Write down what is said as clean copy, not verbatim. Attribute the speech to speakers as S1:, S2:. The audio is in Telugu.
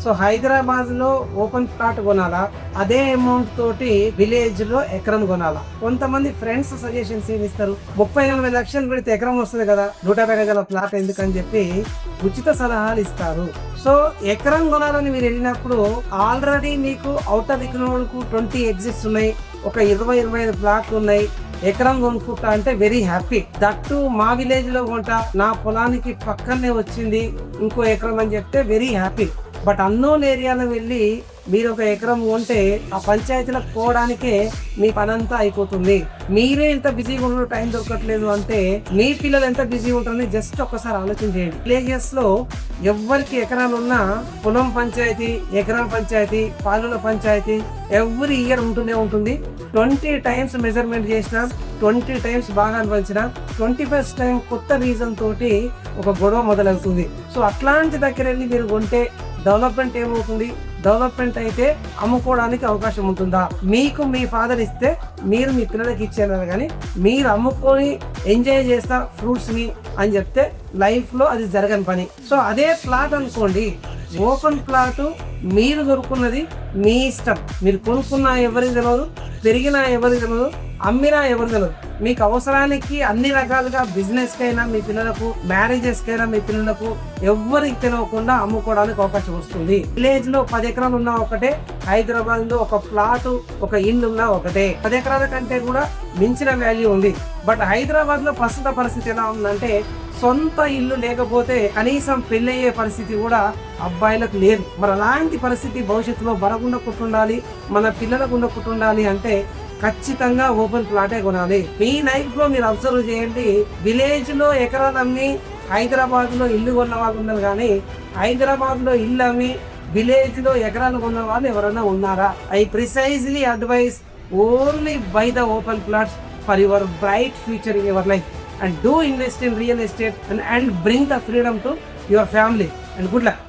S1: సో హైదరాబాద్ లో ఓపెన్ ప్లాట్ కొనాలా, అదే అమౌంట్ తోటి విలేజ్ లో ఎకరం కొనాలా? కొంతమంది ఫ్రెండ్స్ సజెషన్స్ ఏమి ఇస్తారు, 30-40 లక్షలు పెడితే ఎకరం వస్తుంది కదా, 150 గజాల ప్లాట్ ఎందుకని చెప్పి ఉచిత సలహాలు ఇస్తారు. సో ఎకరం కొనాలని మీరు వెళ్ళినప్పుడు ఆల్రెడీ మీకు అవుటర్ దిక్కునోళ్ళకు 20 ఎగ్జిట్స్ ఉన్నాయి, ఒక 20-25 ప్లాట్లు ఉన్నాయి, ఎకరం కొనుక్కుంటా అంటే వెరీ హ్యాపీ. దట్టు మా విలేజ్ లో కొంటా, నా పొలానికి పక్కనే వచ్చింది ఇంకో ఎకరం అని చెప్తే వెరీ హ్యాపీ. బట్ అన్నోన్ ఏరియాలో వెళ్ళి మీరు ఒక ఎకరం కొంటే ఆ పంచాయతీలకు పోవడానికే మీ పనంతా అయిపోతుంది. మీరే ఎంత బిజీగా ఉండడం, టైం దొరకట్లేదు అంటే మీ పిల్లలు ఎంత బిజీగా ఉంటారని జస్ట్ ఒక్కసారి ఆలోచన చేయండి. విలేజెస్ లో ఎవరికి ఎకరాలు ఉన్నా పొలం పంచాయతీ, ఎకరం పంచాయతీ, పాలుల పంచాయతీ ఎవ్రీ ఇయర్ ఉంటూనే ఉంటుంది. 20 టైమ్స్ మెజర్మెంట్ చేసిన, 20 టైమ్స్ బాగా అనిపించిన, 21st టైం కొత్త రీజన్ తోటి ఒక గొడవ మొదలవుతుంది. సో అట్లాంటి దగ్గర వెళ్ళి మీరు కొంటే డెవలప్మెంట్ ఏమవుతుంది? డెవలప్మెంట్ అయితే అమ్ముకోవడానికి అవకాశం ఉంటుందా? మీకు మీ ఫాదర్ ఇస్తే మీరు మీ పిల్లలకి ఇచ్చేయాలి, కానీ మీరు అమ్ముకొని ఎంజాయ్ చేస్తా ఫ్రూట్స్ ని అని చెప్తే లైఫ్ లో అది జరగని పని. సో అదే ప్లాట్ అనుకోండి, ఓపెన్ ప్లాట్ మీరు దొరుకున్నది మీ ఇష్టం. మీరు కొనుక్కున్నా ఎవరికి తెలియదు, పెరిగినా ఎవరికి తెలియదు, అమ్మినా ఎవరికి తెలియదు. మీకు అవసరానికి అన్ని రకాలుగా బిజినెస్ కైనా, మీ పిల్లలకు మ్యారేజెస్ కైనా, మీ పిల్లలకు ఎవరికి తెలియకుండా అమ్ముకోవడానికి అవకాశం వస్తుంది. విలేజ్ లో 10 ఎకరాలు ఉన్నా ఒకటే, హైదరాబాద్ లో ఒక ప్లాట్, ఒక ఇల్లు ఉన్నా ఒకటే. 10 ఎకరాల కంటే కూడా మించిన వాల్యూ ఉంది. బట్ హైదరాబాద్ లో ప్రస్తుత పరిస్థితి ఎలా ఉందంటే, సొంత ఇల్లు లేకపోతే కనీసం పెళ్ళయ్యే పరిస్థితి కూడా అబ్బాయిలకు లేదు. మరి అలాంటి పరిస్థితి భవిష్యత్తులో బరగుండకుండాలి, మన పిల్లలకు ఉండకుండాలి అంటే ఖచ్చితంగా ఓపెన్ ప్లాటే కొనాలి. మీ లైఫ్ లో మీరు అబ్జర్వ్ చేయండి, విలేజ్ లో ఎకరాలు అమ్మి హైదరాబాద్ లో ఇల్లు కొన్న వాళ్ళు ఉన్నారు, కానీ హైదరాబాద్ లో ఇల్లు అమ్మి విలేజ్ లో ఎకరాలు కొన్న వాళ్ళు ఎవరైనా ఉన్నారా? I precisely advice only by the open plots for your bright future in your life, and do invest in real estate and bring the freedom to your family, and good luck.